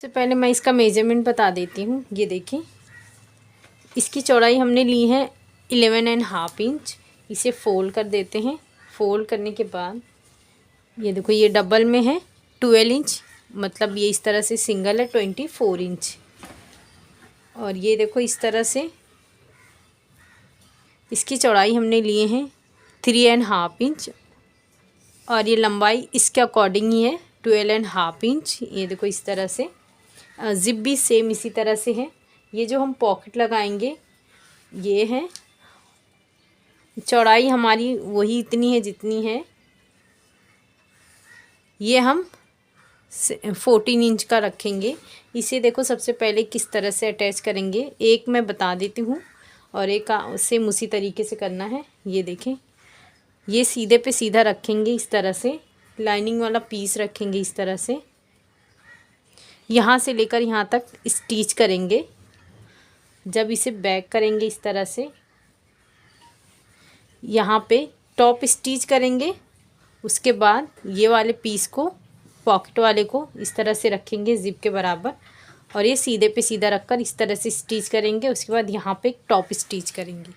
सबसे पहले मैं इसका मेजरमेंट बता देती हूँ। ये देखिए, इसकी चौड़ाई हमने ली है 11.5 इंच। इसे फोल्ड कर देते हैं। फोल्ड करने के बाद ये देखो, ये डबल में है 12 इंच, मतलब ये इस तरह से सिंगल है 24 इंच। और ये देखो, इस तरह से इसकी चौड़ाई हमने लिए हैं 3.5 इंच और ये लंबाई इसके अकॉर्डिंग ही है 12.5 इंच। ये देखो, इस तरह से जिप भी सेम इसी तरह से है। ये जो हम पॉकेट लगाएंगे ये है, चौड़ाई हमारी वही इतनी है जितनी है। ये हम 14 इंच का रखेंगे। इसे देखो, सबसे पहले किस तरह से अटैच करेंगे एक मैं बता देती हूँ और एक सेम उसी तरीके से करना है। ये देखें, ये सीधे पे सीधा रखेंगे इस तरह से, लाइनिंग वाला पीस रखेंगे इस तरह से, यहाँ से लेकर यहाँ तक स्टिच करेंगे। जब इसे बैक करेंगे इस तरह से, यहाँ पे टॉप स्टिच करेंगे। उसके बाद ये वाले पीस को, पॉकेट वाले को इस तरह से रखेंगे जिप के बराबर और ये सीधे पे सीधा रखकर इस तरह से स्टिच करेंगे। उसके बाद यहाँ पे टॉप स्टिच करेंगे।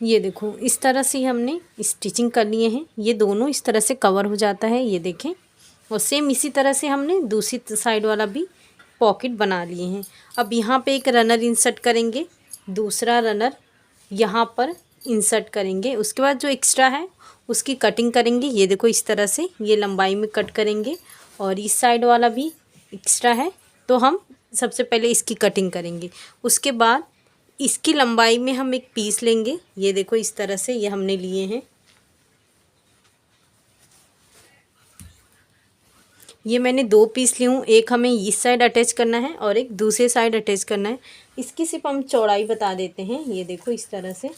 ये देखो, इस तरह से हमने स्टिचिंग कर लिए हैं। ये दोनों इस तरह से कवर हो जाता है, ये देखें। और सेम इसी तरह से हमने दूसरी साइड वाला भी पॉकेट बना लिए हैं। अब यहाँ पे एक रनर इंसर्ट करेंगे, दूसरा रनर यहाँ पर इंसर्ट करेंगे। उसके बाद जो एक्स्ट्रा है उसकी कटिंग करेंगे। ये देखो, इस तरह से ये लंबाई में कट करेंगे और इस साइड वाला भी एक्स्ट्रा है तो हम सबसे पहले इसकी कटिंग करेंगे। उसके बाद इसकी लंबाई में हम एक पीस लेंगे। ये देखो, इस तरह से ये हमने लिए हैं। ये मैंने 2 पीस ली हूँ, एक हमें इस साइड अटैच करना है और एक दूसरे साइड अटैच करना है। इसकी सिर्फ हम चौड़ाई बता देते हैं। ये देखो, इस तरह से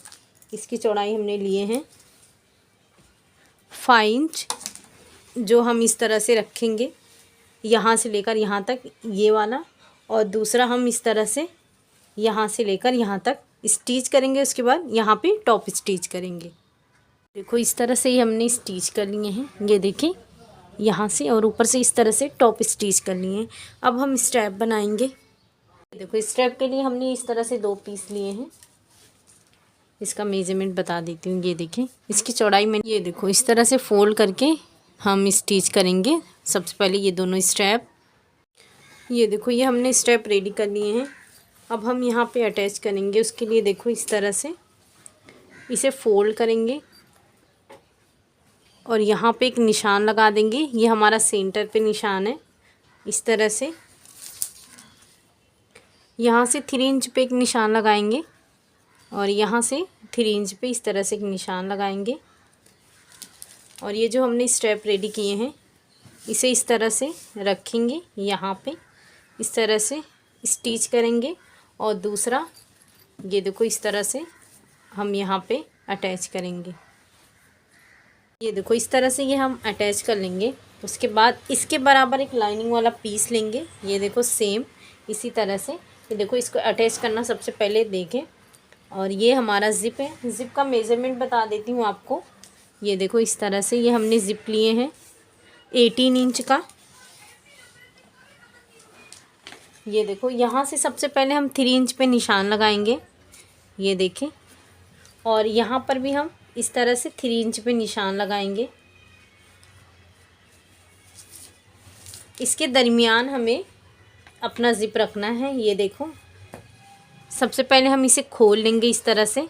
इसकी चौड़ाई हमने लिए हैं 5 इंच, जो हम इस तरह से रखेंगे यहाँ से लेकर यहाँ तक ये वाला, और दूसरा हम इस तरह से यहाँ से लेकर यहाँ तक स्टिच करेंगे। उसके बाद यहाँ पे टॉप स्टिच करेंगे। देखो, इस तरह से ही हमने स्टिच कर लिए हैं। ये देखें, यहाँ से और ऊपर से इस तरह से टॉप स्टिच कर लिए हैं। अब हम स्ट्रैप बनाएंगे। देखो, स्ट्रैप के लिए हमने इस तरह से 2 पीस लिए हैं। इसका मेजरमेंट बता देती हूँ। ये देखें, इसकी चौड़ाई में ये देखो, इस तरह से फोल्ड करके हम स्टिच करेंगे। सबसे पहले ये दोनों स्ट्रैप, ये देखो, ये हमने स्ट्रैप रेडी कर लिए हैं। अब हम यहाँ पे अटैच करेंगे। उसके लिए देखो, इस तरह से इसे फोल्ड करेंगे और यहाँ पे एक निशान लगा देंगे। ये हमारा सेंटर पे निशान है। इस तरह से यहाँ से 3 इंच पे एक निशान लगाएंगे और यहाँ से 3 इंच पे इस तरह से एक निशान लगाएंगे। और ये जो हमने स्ट्रैप रेडी किए हैं इसे इस तरह से रखेंगे, यहाँ पे इस तरह से स्टिच करेंगे और दूसरा ये देखो, इस तरह से हम यहाँ पे अटैच करेंगे। ये देखो, इस तरह से ये हम अटैच कर लेंगे। उसके बाद इसके बराबर एक लाइनिंग वाला पीस लेंगे। ये देखो, सेम इसी तरह से ये देखो, इसको अटैच करना सबसे पहले देखें। और ये हमारा ज़िप है। ज़िप का मेज़रमेंट बता देती हूँ आपको। ये देखो, इस तरह से ये हमने ज़िप लिए हैं 18 इंच का। ये देखो, यहाँ से सबसे पहले हम 3 इंच पे निशान लगाएंगे। ये देखें, और यहाँ पर भी हम इस तरह से 3 इंच पे निशान लगाएंगे। इसके दरमियान हमें अपना ज़िप रखना है। ये देखो, सबसे पहले हम इसे खोल लेंगे इस तरह से।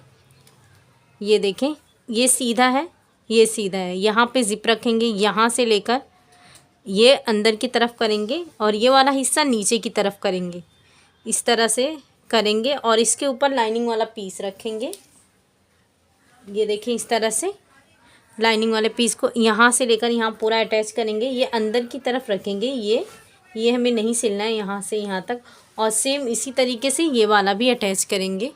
ये देखें, ये सीधा है, ये सीधा है। यहाँ पे ज़िप रखेंगे, यहाँ से लेकर ये अंदर की तरफ करेंगे और ये वाला हिस्सा नीचे की तरफ करेंगे। इस तरह से करेंगे और इसके ऊपर लाइनिंग वाला पीस रखेंगे। ये देखें, इस तरह से लाइनिंग वाले पीस को यहाँ से लेकर यहाँ पूरा अटैच करेंगे। ये अंदर की तरफ रखेंगे। ये हमें नहीं सिलना है, यहाँ से यहाँ तक। और सेम इसी तरीके से ये वाला भी अटैच करेंगे।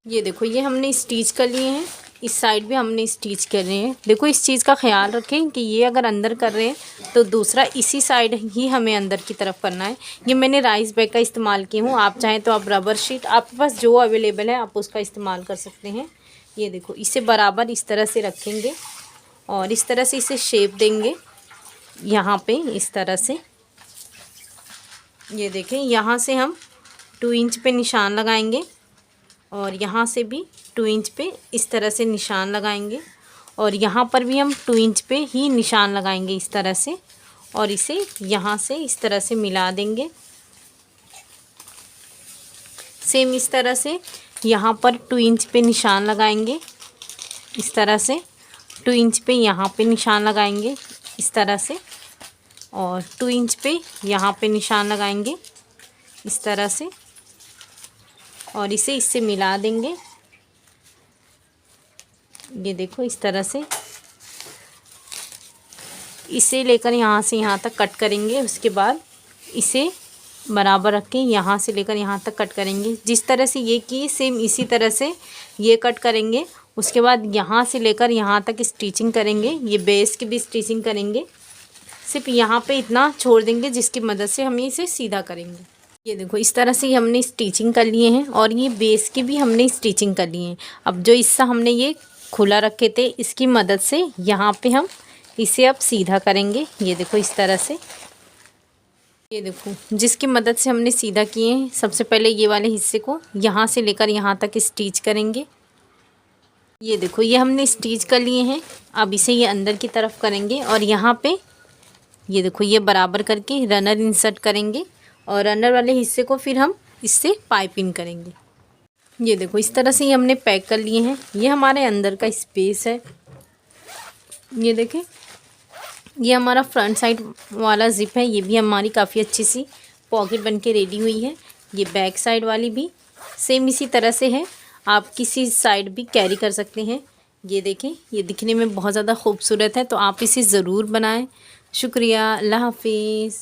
ये देखो, ये हमने स्टिच कर लिए हैं। इस साइड भी हमने स्टिच कर रहे हैं। देखो, इस चीज़ का ख्याल रखें कि ये अगर अंदर कर रहे हैं तो दूसरा इसी साइड ही हमें अंदर की तरफ करना है। ये मैंने राइस बैग का इस्तेमाल की हूँ। आप चाहें तो आप रबर शीट, आपके पास जो अवेलेबल है आप उसका इस्तेमाल कर सकते हैं। ये देखो, इसे बराबर इस तरह से रखेंगे और इस तरह से इसे शेप देंगे यहाँ पे इस तरह से। ये देखें, यहाँ से हम 2 इंच पे निशान लगाएंगे और यहाँ से भी 2 इंच पे इस तरह से निशान लगाएंगे और यहाँ पर भी हम 2 इंच पे ही निशान लगाएंगे इस तरह से, और इसे यहाँ से इस तरह से मिला देंगे। सेम इस तरह से यहाँ पर 2 इंच पे निशान लगाएंगे इस तरह से, 2 इंच पे यहाँ पे निशान लगाएंगे इस तरह से, और 2 इंच पे यहाँ पे निशान लगाएंगे इस तरह से, और इसे इससे मिला देंगे। ये देखो इस तरह से इसे लेकर यहाँ से यहाँ तक कट करेंगे। उसके बाद इसे बराबर रख के यहाँ से लेकर यहाँ तक कट करेंगे। जिस तरह से ये किए सेम इसी तरह से ये कट करेंगे। उसके बाद यहाँ से लेकर यहाँ तक स्टिचिंग करेंगे। ये बेस की भी स्टिचिंग करेंगे, सिर्फ यहाँ पे इतना छोड़ देंगे जिसकी मदद से हम इसे सीधा करेंगे। ये देखो इस तरह से हमने स्टिचिंग कर लिए हैं और ये बेस की भी हमने स्टिचिंग कर लिए हैं। अब जो हिस्सा हमने ये खुला रखे थे इसकी मदद से यहाँ पे हम इसे अब सीधा करेंगे। ये देखो इस तरह से, ये देखो जिसकी मदद से हमने सीधा किए हैं। सबसे पहले ये वाले हिस्से को यहाँ से लेकर यहाँ तक स्टिच करेंगे। ये देखो ये हमने स्टिच कर लिए हैं। अब इसे ये अंदर की तरफ करेंगे और यहाँ पे ये देखो ये बराबर करके रनर इंसर्ट करेंगे और रनर वाले हिस्से को फिर हम इससे पाइपिंग करेंगे। ये देखो इस तरह से ये हमने पैक कर लिए हैं। ये हमारे अंदर का स्पेस है। ये देखें, ये हमारा फ्रंट साइड वाला ज़िप है। ये भी हमारी काफ़ी अच्छी सी पॉकेट बन के रेडी हुई है। ये बैक साइड वाली भी सेम इसी तरह से है। आप किसी साइड भी कैरी कर सकते हैं। ये देखें, ये दिखने में बहुत ज़्यादा खूबसूरत है, तो आप इसे ज़रूर बनाएं। शुक्रिया, अल्लाह हाफिज़।